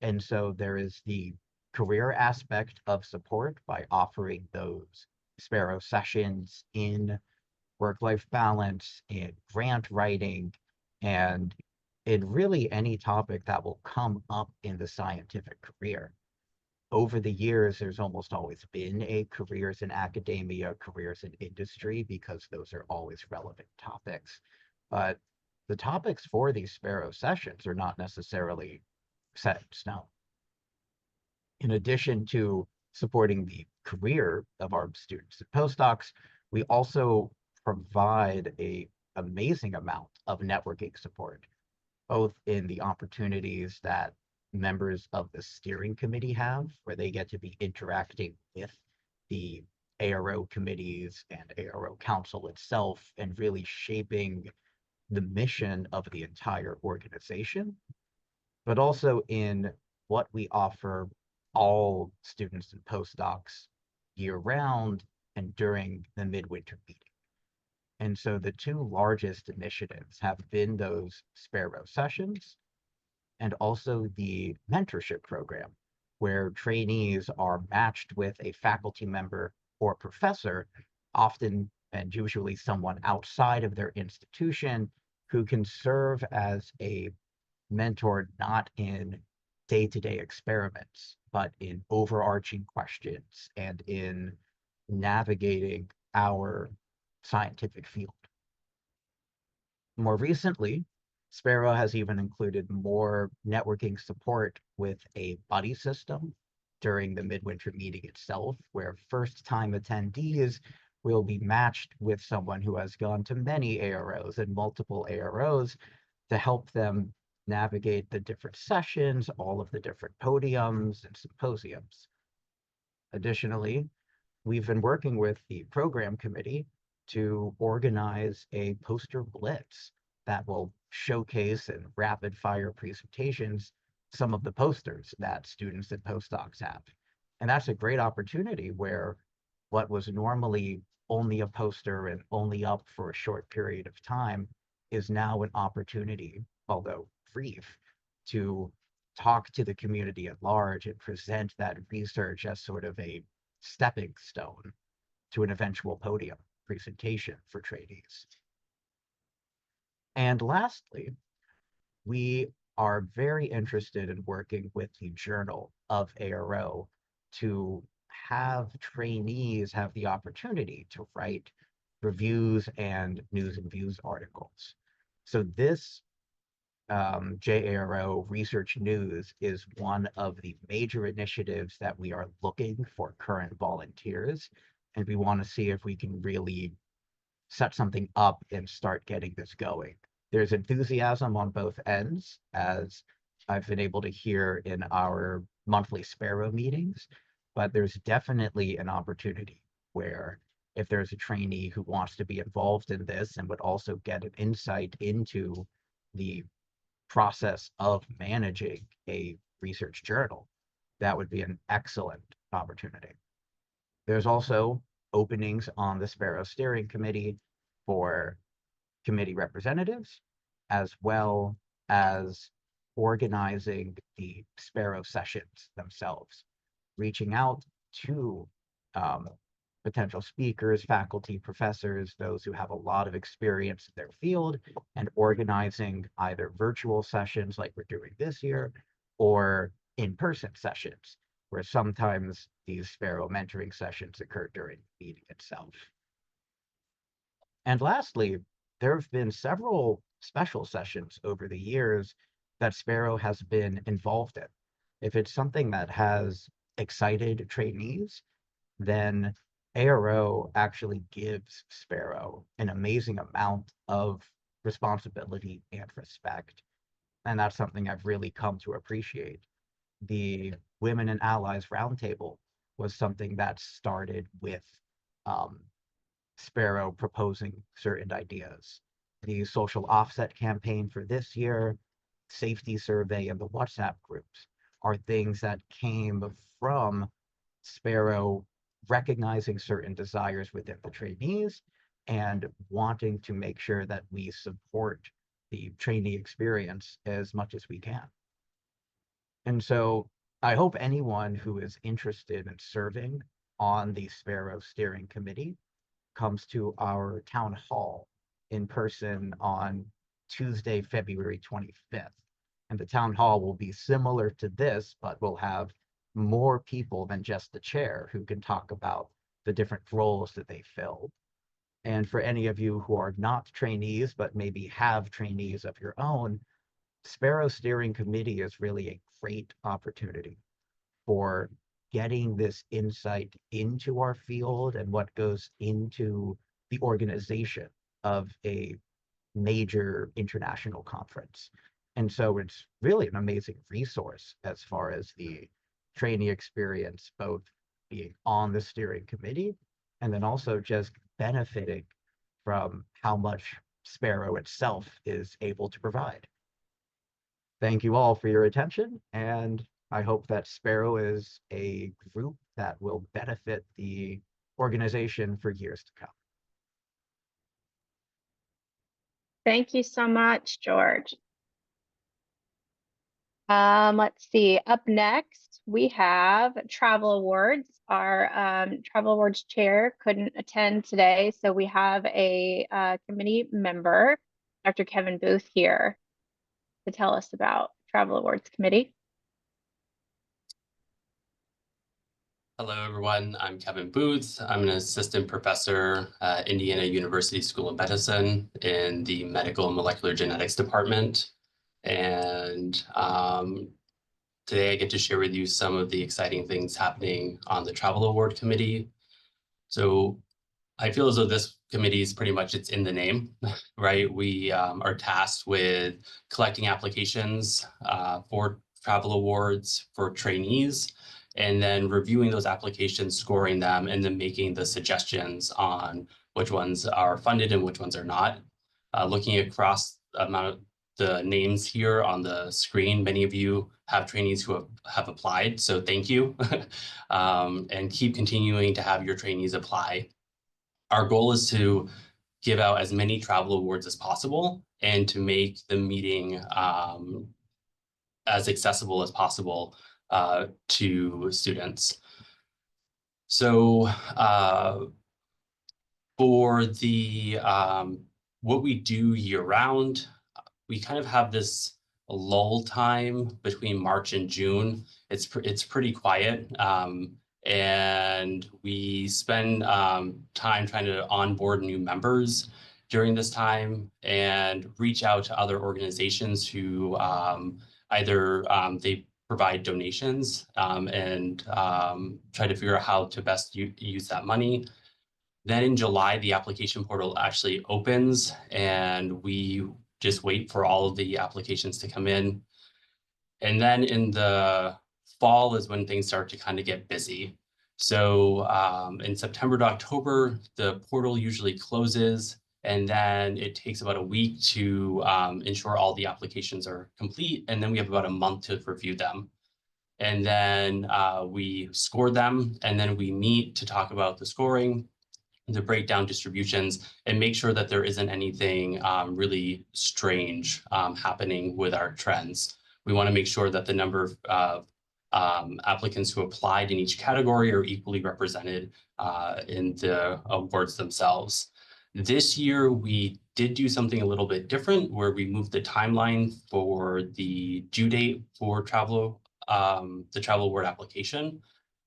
And so there is the career aspect of support by offering those Sparrow sessions in work-life balance, in grant writing, and in really any topic that will come up in the scientific career. Over the years, there's almost always been a careers in academia, careers in industry, because those are always relevant topics. But the topics for these Sparrow sessions are not necessarily set in stone. In addition to supporting the career of our students and postdocs, we also provide an amazing amount of networking support, both in the opportunities that members of the steering committee have, where they get to be interacting with the ARO committees and ARO council itself and really shaping the mission of the entire organization, but also in what we offer all students and postdocs year round and during the midwinter meeting. And so the two largest initiatives have been those Sparrow sessions and also the mentorship program, where trainees are matched with a faculty member or professor, often and usually someone outside of their institution, who can serve as a mentor not in day-to-day experiments, but in overarching questions and in navigating our scientific field. More recently, Sparrow has even included more networking support with a buddy system during the midwinter meeting itself, where first-time attendees will be matched with someone who has gone to many AROs and multiple AROs to help them navigate the different sessions, all of the different podiums and symposiums. Additionally, we've been working with the program committee to organize a poster blitz that will showcase in rapid fire presentations some of the posters that students and postdocs have. And that's a great opportunity where what was normally only a poster and only up for a short period of time is now an opportunity, although brief, to talk to the community at large and present that research as sort of a stepping stone to an eventual podium presentation for trainees. And lastly, we are very interested in working with the Journal of ARO to have trainees have the opportunity to write reviews and news and views articles. So this JARO Research News is one of the major initiatives that we are looking for current volunteers, and we want to see if we can really set something up and start getting this going. There's enthusiasm on both ends, as I've been able to hear in our monthly Sparrow meetings, but there's definitely an opportunity where if there's a trainee who wants to be involved in this and would also get an insight into the process of managing a research journal, that would be an excellent opportunity. There's also openings on the Sparrow Steering Committee for committee representatives, as well as organizing the Sparrow sessions themselves, reaching out to potential speakers, faculty, professors, those who have a lot of experience in their field, and organizing either virtual sessions like we're doing this year, or in-person sessions, where sometimes these Sparrow mentoring sessions occur during the meeting itself. And lastly, there have been several special sessions over the years that Sparrow has been involved in. If it's something that has excited trainees, then ARO actually gives Sparrow an amazing amount of responsibility and respect. And that's something I've really come to appreciate. The Women and Allies Roundtable was something that started with Sparrow proposing certain ideas. The social offset campaign for this year, safety survey, and the WhatsApp groups are things that came from Sparrow recognizing certain desires within the trainees and wanting to make sure that we support the trainee experience as much as we can. And so I hope anyone who is interested in serving on the Sparrow Steering Committee comes to our town hall in person on Tuesday, February 25th. And the town hall will be similar to this, but we'll have more people than just the chair who can talk about the different roles that they filled. And for any of you who are not trainees, but maybe have trainees of your own, Sparrow Steering Committee is really a great opportunity for getting this insight into our field and what goes into the organization of a major international conference. And so it's really an amazing resource as far as the trainee experience, both being on the steering committee and then also just benefiting from how much Sparrow itself is able to provide. Thank you all for your attention, and I hope that Sparrow is a group that will benefit the organization for years to come. Thank you so much, George. Let's see. Up next, we have travel awards. Our travel awards chair couldn't attend today, so we have a committee member, Dr. Kevin Booth, here to tell us about travel awards committee. Hello, everyone. I'm Kevin Booth. I'm an assistant professor at Indiana University School of Medicine in the Medical and Molecular Genetics Department. And today I get to share with you some of the exciting things happening on the Travel Award Committee. So I feel as though this committee is pretty much, it's in the name, right? We are tasked with collecting applications for travel awards for trainees, and then reviewing those applications, scoring them, and then making the suggestions on which ones are funded and which ones are not. Looking across the amount of the names here on the screen, many of you have trainees who have applied, so thank you. And keep continuing to have your trainees apply. Our goal is to give out as many travel awards as possible and to make the meeting as accessible as possible to students. So for the what we do year round, we kind of have this lull time between March and June. It's pretty quiet. And we spend time trying to onboard new members during this time and reach out to other organizations who either they provide donations and try to figure out how to best use that money. Then in July, the application portal actually opens and we just wait for all of the applications to come in. And then in the fall is when things start to kind of get busy. So in September to October, the portal usually closes, and then it takes about a week to ensure all the applications are complete. And then we have about a month to review them. And then we score them, and then we meet to talk about the scoring, to break down distributions, and make sure that there isn't anything really strange happening with our trends. We want to make sure that the number of applicants who applied in each category are equally represented in the awards themselves. This year, we did do something a little bit different, where we moved the timeline for the due date for the travel award application.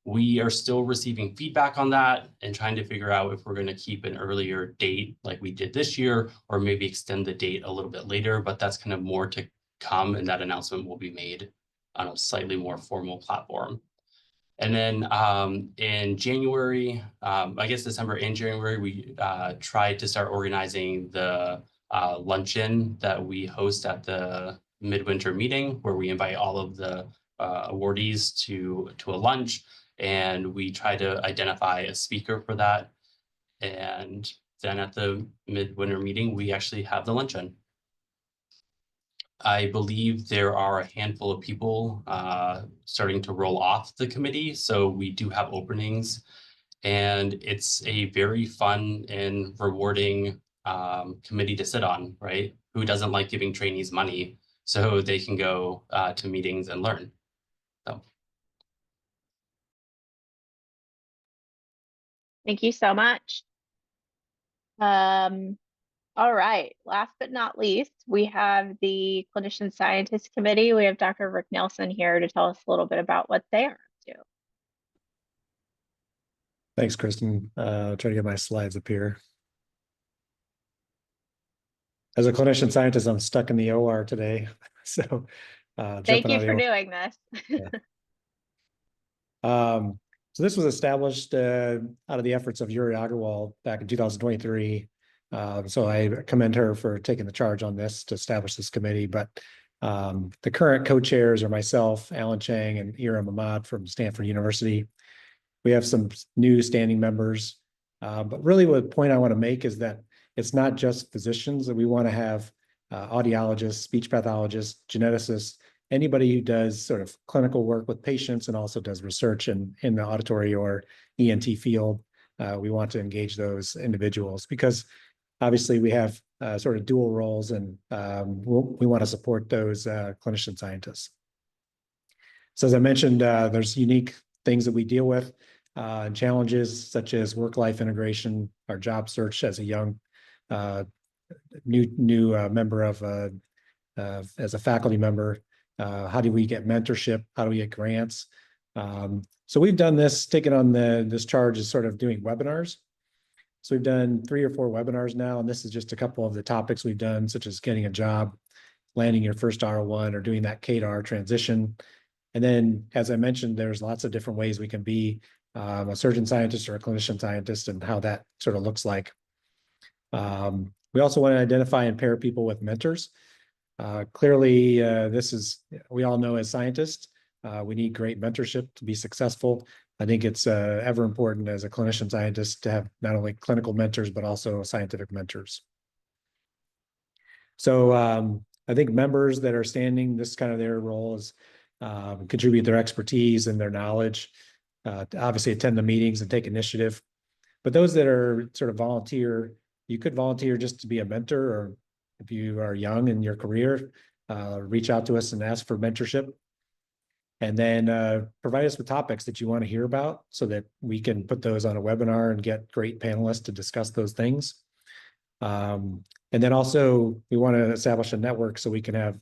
We are still receiving feedback on that and trying to figure out if we're going to keep an earlier date like we did this year, or maybe extend the date a little bit later, but that's kind of more to come, and that announcement will be made on a slightly more formal platform. And then in January, I guess December and January, we tried to start organizing the luncheon that we host at the midwinter meeting, where we invite all of the awardees to a lunch, and we try to identify a speaker for that. And then at the midwinter meeting, we actually have the luncheon. I believe there are a handful of people starting to roll off the committee, so we do have openings, and it's a very fun and rewarding committee to sit on, right? Who doesn't like giving trainees money so they can go to meetings and learn? So. Thank you so much. All right, last but not least, we have the Clinician Scientist Committee. We have Dr. Rick Nelson here to tell us a little bit about what they are up to. Thanks, Kristen. Try to get my slides up here. As a clinician scientist, I'm stuck in the OR today. So Thank jumping you out of for the doing this. So this was established out of the efforts of Yuri Agarwal back in 2023. So I commend her for taking the charge on this to establish this committee. But the current co-chairs are myself, Alan Chang, and Ira Mamad from Stanford University. We have some new standing members. But really what the point I want to make is that it's not just physicians, that we want to have audiologists, speech pathologists, geneticists, anybody who does sort of clinical work with patients and also does research in the auditory or ENT field. We want to engage those individuals because obviously we have sort of dual roles, and we want to support those clinician scientists. So as I mentioned, there's unique things that we deal with, challenges such as work-life integration, our job search as a young new member of as a faculty member. How do we get mentorship? How do we get grants? So we've done this, taken on this charge is sort of doing webinars. So we've done 3 or 4 webinars now, and this is just a couple of the topics we've done, such as getting a job, landing your first R1, or doing that KDAR transition. And then, as I mentioned, there's lots of different ways we can be a surgeon scientist or a clinician scientist and how that sort of looks like. We also want to identify and pair people with mentors. Clearly, we all know as scientists, we need great mentorship to be successful. I think it's ever important as a clinician scientist to have not only clinical mentors, but also scientific mentors. So I think members that are standing, this is kind of their role is contribute their expertise and their knowledge, obviously attend the meetings and take initiative. But those that are sort of volunteer, you could volunteer just to be a mentor, or if you are young in your career, reach out to us and ask for mentorship. And then provide us with topics that you want to hear about so that we can put those on a webinar and get great panelists to discuss those things. And then also we want to establish a network so we can have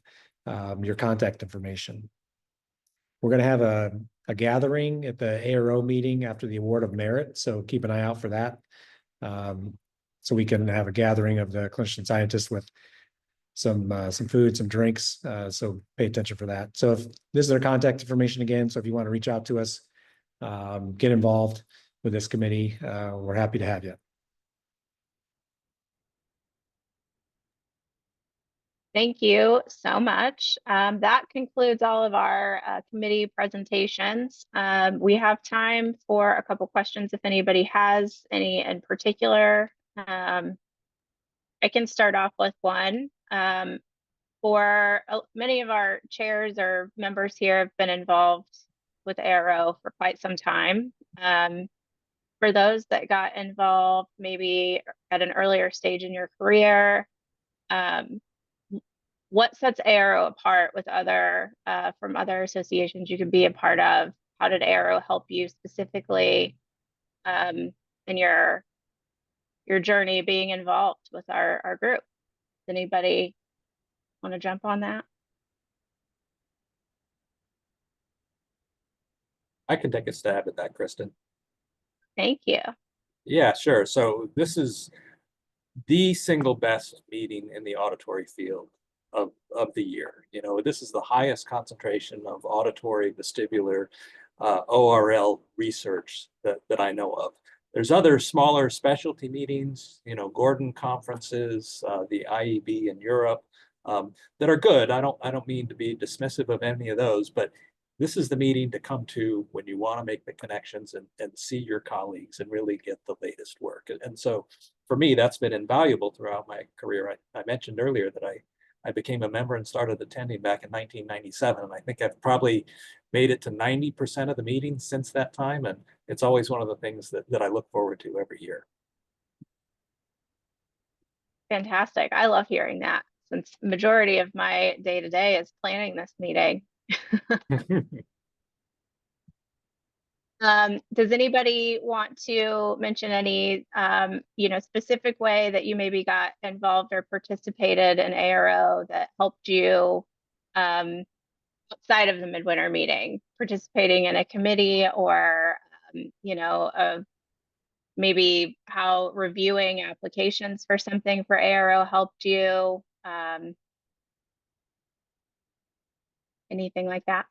your contact information. We're going to have a gathering at the ARO meeting after the award of merit. So keep an eye out for that. So we can have a gathering of the clinician scientists with some food, some drinks. So pay attention for that. So if this is our contact information again, so if you want to reach out to us, get involved with this committee, we're happy to have you. Thank you so much. That concludes all of our committee presentations. We have time for a couple questions if anybody has any in particular. I can start off with one. For many of our chairs or members here have been involved with ARO for quite some time. For those that got involved maybe at an earlier stage in your career, what sets ARO apart with from other associations you could be a part of? How did ARO help you specifically in your journey being involved with our group? Does anybody want to jump on that? I can take a stab at that, Kristen. Thank you. Yeah, sure. So this is the single best meeting in the auditory field of the year. You know, this is the highest concentration of auditory vestibular ORL research that I know of. There's other smaller specialty meetings, you know, Gordon conferences, the IEB in Europe, that are good. I don't mean to be dismissive of any of those, but this is the meeting to come to when you want to make the connections and see your colleagues and really get the latest work. And so for me, that's been invaluable throughout my career. I mentioned earlier that I became a member and started attending back in 1997. And I think I've probably made it to 90% of the meetings since that time. And it's always one of the things that I look forward to every year. Fantastic. I love hearing that, since the majority of my day-to-day is planning this meeting. Does anybody want to mention any, specific way that you maybe got involved or participated in ARO that helped you outside of the midwinter meeting, participating in a committee or, of maybe how reviewing applications for something for ARO helped you? Anything like that?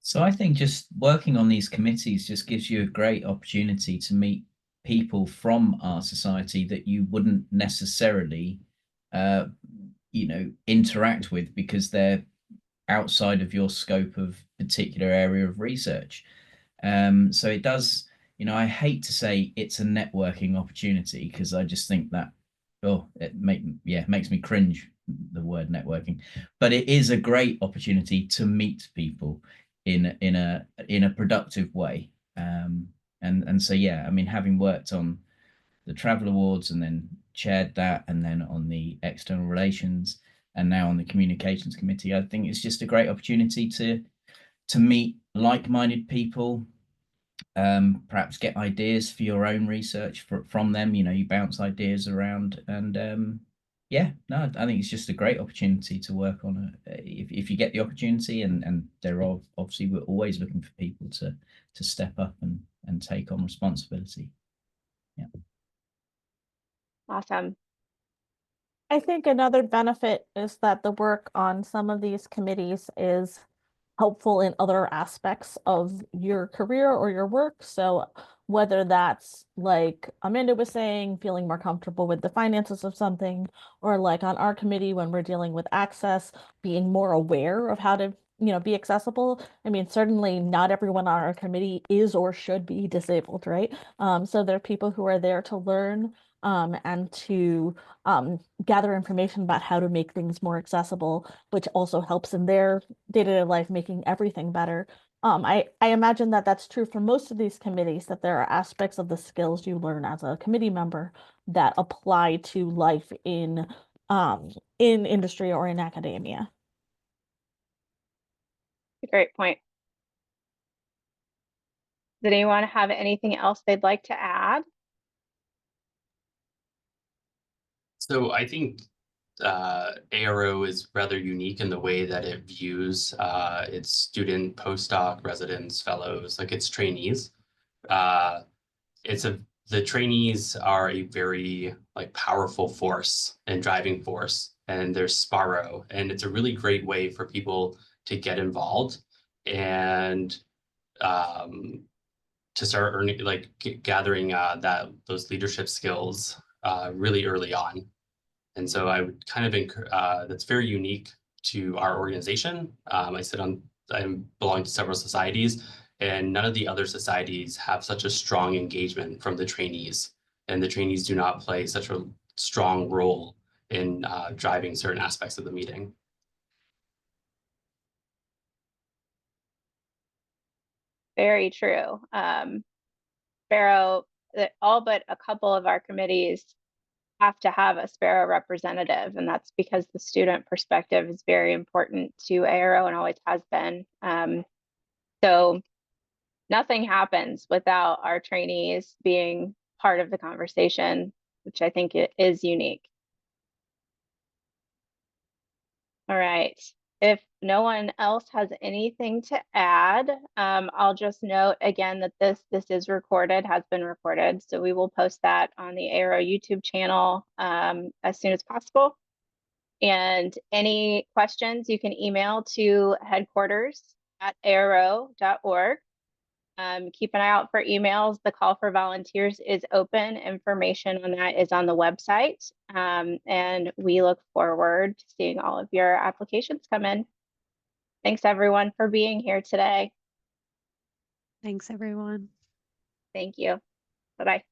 So I think just working on these committees just gives you a great opportunity to meet people from our society that you wouldn't necessarily, interact with because they're outside of your scope of particular area of research. So it does, I hate to say it's a networking opportunity because I just think that, makes me cringe, the word networking, but it is a great opportunity to meet people in a productive way. And so, yeah, I mean, having worked on the Travel Awards and then chaired that, and then on the External Relations, and now on the Communications Committee, I think it's just a great opportunity to meet like-minded people, perhaps get ideas for your own research from them. You bounce ideas around, and I think it's just a great opportunity to work on if you get the opportunity, and obviously we're always looking for people to step up and take on responsibility. Yeah. Awesome. I think another benefit is that the work on some of these committees is helpful in other aspects of your career or your work. So whether that's like Amanda was saying, feeling more comfortable with the finances of something, or like on our committee when we're dealing with access, being more aware of how to, be accessible. I mean, certainly not everyone on our committee is or should be disabled, right? So there are people who are there to learn and to gather information about how to make things more accessible, which also helps in their day-to-day life, making everything better. I imagine that that's true for most of these committees, that there are aspects of the skills you learn as a committee member that apply to life in industry or in academia. Great point. Did anyone have anything else they'd like to add? So I think ARO is rather unique in the way that it views its student, postdoc, residents, fellows, like its trainees. The trainees are a very powerful force and driving force, and there's Sparrow, and it's a really great way for people to get involved and to start earning, gathering those leadership skills really early on. And so I would kind of that's very unique to our organization. I belong to several societies, and none of the other societies have such a strong engagement from the trainees. And the trainees do not play such a strong role in driving certain aspects of the meeting. Very true. Sparrow, all but a couple of our committees have to have a Sparrow representative, and that's because the student perspective is very important to ARO and always has been. So nothing happens without our trainees being part of the conversation, which I think it is unique. All right. If no one else has anything to add, I'll just note again that this is recorded, has been recorded. So we will post that on the ARO YouTube channel as soon as possible. And any questions, you can email to headquarters@aro.org. Keep an eye out for emails. The call for volunteers is open. Information on that is on the website. And we look forward to seeing all of your applications come in. Thanks everyone for being here today. Thanks everyone. Thank you. Bye-bye.